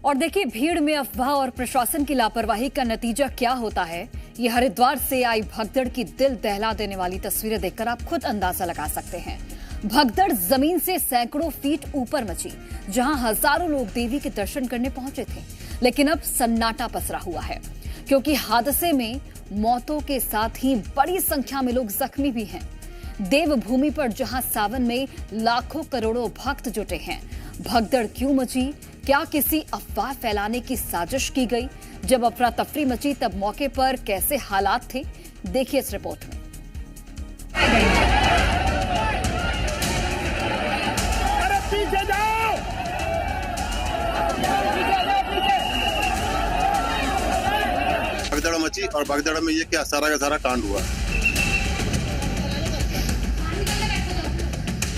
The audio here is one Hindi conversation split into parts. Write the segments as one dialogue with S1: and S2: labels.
S1: और देखिए, भीड़ में अफवाह और प्रशासन की लापरवाही का नतीजा क्या होता है, ये हरिद्वार से आई भगदड़ की दिल दहला देने वाली तस्वीरें देखकर आप खुद अंदाजा लगा सकते हैं। भगदड़ जमीन से सैकड़ों फीट ऊपर मची, जहां हजारों लोग देवी के दर्शन करने पहुंचे थे। लेकिन अब सन्नाटा पसरा हुआ है, क्योंकि हादसे में मौतों के साथ ही बड़ी संख्या में लोग जख्मी भी हैं। देवभूमि पर जहां सावन में लाखों करोड़ों भक्त जुटे हैं, भगदड़ क्यों मची? क्या किसी अफवाह फैलाने की साजिश की गई? जब अफरा तफरी मची तब मौके पर कैसे हालात थे, देखिए इस रिपोर्ट में।
S2: पीछे जाओ।
S3: भगदड़ मची और भगदड़ में ये क्या सारा का सारा कांड हुआ।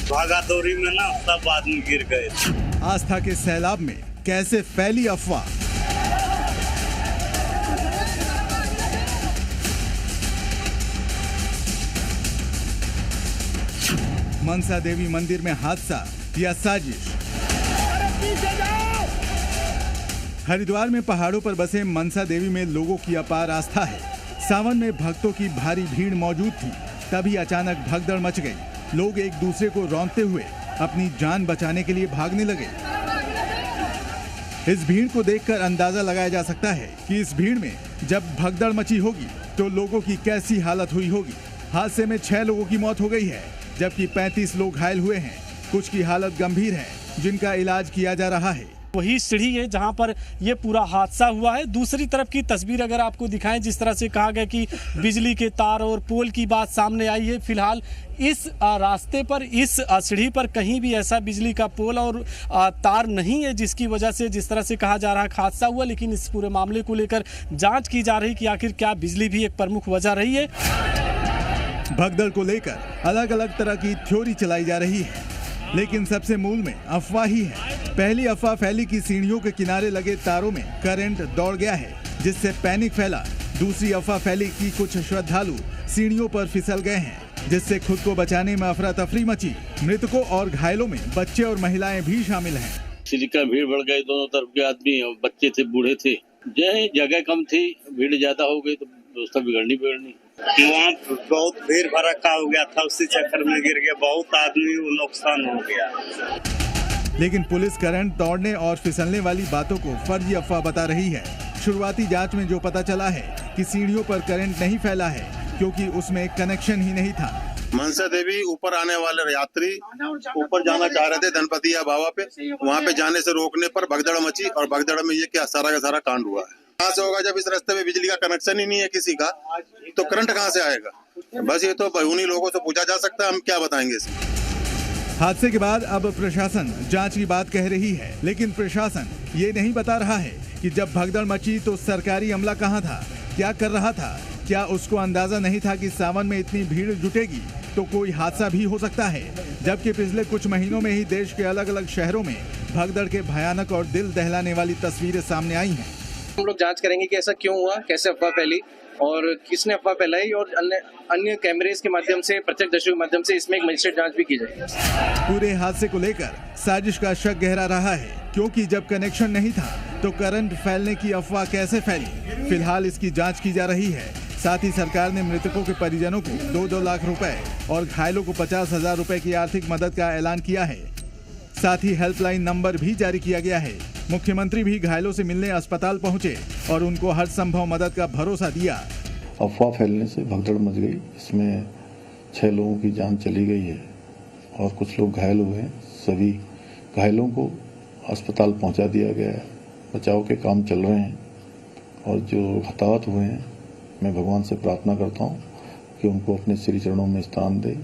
S4: भागादौड़ी में ना सब आदमी गिर गए।
S5: आस्था के सैलाब में कैसे फैली अफवाह। मनसा देवी मंदिर में हादसा या साजिश। हरिद्वार में पहाड़ों पर बसे मनसा देवी में लोगों की अपार आस्था है। सावन में भक्तों की भारी भीड़ मौजूद थी, तभी अचानक भगदड़ मच गई। लोग एक दूसरे को रौंदते हुए अपनी जान बचाने के लिए भागने लगे। इस भीड़ को देखकर अंदाजा लगाया जा सकता है कि इस भीड़ में जब भगदड़ मची होगी तो लोगों की कैसी हालत हुई होगी। हादसे में 6 लोगों की मौत हो गई है, जबकि 35 लोग घायल हुए हैं। कुछ की हालत गंभीर है, जिनका इलाज किया जा रहा है।
S2: वही सीढ़ी है जहां पर ये पूरा हादसा हुआ है। दूसरी तरफ की तस्वीर अगर आपको दिखाएं, जिस तरह से कहा गया कि बिजली के तार और पोल की बात सामने आई है, फिलहाल इस रास्ते पर, इस सीढ़ी पर कहीं भी ऐसा बिजली का पोल और तार नहीं है, जिसकी वजह से जिस तरह से कहा जा रहा है हादसा हुआ। लेकिन इस पूरे मामले को लेकर जांच की जा रही कि आखिर क्या बिजली भी एक प्रमुख वजह रही है।
S5: भगदड़ को लेकर अलग अलग तरह की थ्योरी चलाई जा रही है, लेकिन सबसे मूल में अफवाह ही है। पहली अफवाह फैली कि सीढ़ियों के किनारे लगे तारों में करंट दौड़ गया है, जिससे पैनिक फैला। दूसरी अफवाह फैली कि कुछ श्रद्धालु सीढ़ियों पर फिसल गए हैं, जिससे खुद को बचाने में अफरा तफरी मची। मृतकों और घायलों में बच्चे और महिलाएं भी शामिल हैं।
S4: सीढ़ी का भीड़ बढ़ गई, दोनों तरफ के आदमी, बच्चे थे, बूढ़े थे। जगह कम थी, भीड़ ज्यादा हो गई तो व्यवस्था बिगड़नी। वहाँ बहुत भीड़ भड़का हो गया था, उसी चक्कर में गिर गया, बहुत आदमी नुकसान हो गया।
S5: लेकिन पुलिस करंट दौड़ने और फिसलने वाली बातों को फर्जी अफवाह बता रही है। शुरुआती जांच में जो पता चला है कि सीढ़ियों पर करंट नहीं फैला है, क्योंकि उसमें कनेक्शन ही नहीं था।
S3: मनसा देवी ऊपर आने वाले यात्री ऊपर जाना चाह रहे थे धनपतिया बाबा पे, वहाँ पे जाने से रोकने पर भगदड़ मची और भगदड़ में ये क्या सारा का सारा कांड हुआ है। कहाँ से होगा जब इस रास्ते में बिजली का कनेक्शन ही नहीं है किसी का, तो करंट कहाँ से आएगा? बस ये तो उन्हीं लोगों से पूछा जा सकता है, हम क्या बताएंगे इसमें।
S5: हादसे के बाद अब प्रशासन जांच की बात कह रही है, लेकिन प्रशासन ये नहीं बता रहा है कि जब भगदड़ मची तो सरकारी अमला कहाँ था, क्या कर रहा था। क्या उसको अंदाजा नहीं था कि सावन में इतनी भीड़ जुटेगी तो कोई हादसा भी हो सकता है? जबकि पिछले कुछ महीनों में ही देश के अलग अलग शहरों में भगदड़ के भयानक और दिल दहलाने वाली तस्वीरें सामने आई हैं।
S6: हम लोग जांच करेंगे कि ऐसा क्यों हुआ, कैसे अफवाह फैली और किसने अफवाह फैलाई, और अन्य कैमरेज के माध्यम से, प्रत्यक्षदर्शियों के माध्यम से इसमें एक मजिस्ट्रेट जांच भी की जाएगी।
S5: पूरे हादसे को लेकर साजिश का शक गहरा रहा है, क्योंकि जब कनेक्शन नहीं था तो करंट फैलने की अफवाह कैसे फैली। फिलहाल इसकी जांच की जा रही है। साथ ही सरकार ने मृतकों के परिजनों को 2-2 लाख रुपए और घायलों को 50,000 रुपए की आर्थिक मदद का ऐलान किया है। साथ ही हेल्पलाइन नंबर भी जारी किया गया है। मुख्यमंत्री भी घायलों से मिलने अस्पताल पहुंचे और उनको हर संभव मदद का भरोसा दिया।
S7: अफवाह फैलने से भगदड़ मच गई। इसमें 6 लोगों की जान चली गई है और कुछ लोग घायल हुए हैं। सभी घायलों को अस्पताल पहुंचा दिया गया है। बचाव के काम चल रहे हैं और जो हताहत हुए हैं, मैं भगवान से प्रार्थना करता हूं कि उनको अपने श्री चरणों में स्थान दे।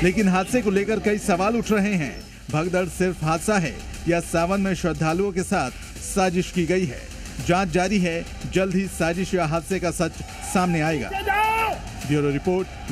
S5: लेकिन हादसे को लेकर कई सवाल उठ रहे हैं। भगदड़ सिर्फ हादसा है या सावन में श्रद्धालुओं के साथ साजिश की गई है? जांच जारी है। जल्द ही साजिश या हादसे का सच सामने आएगा। Bureau report,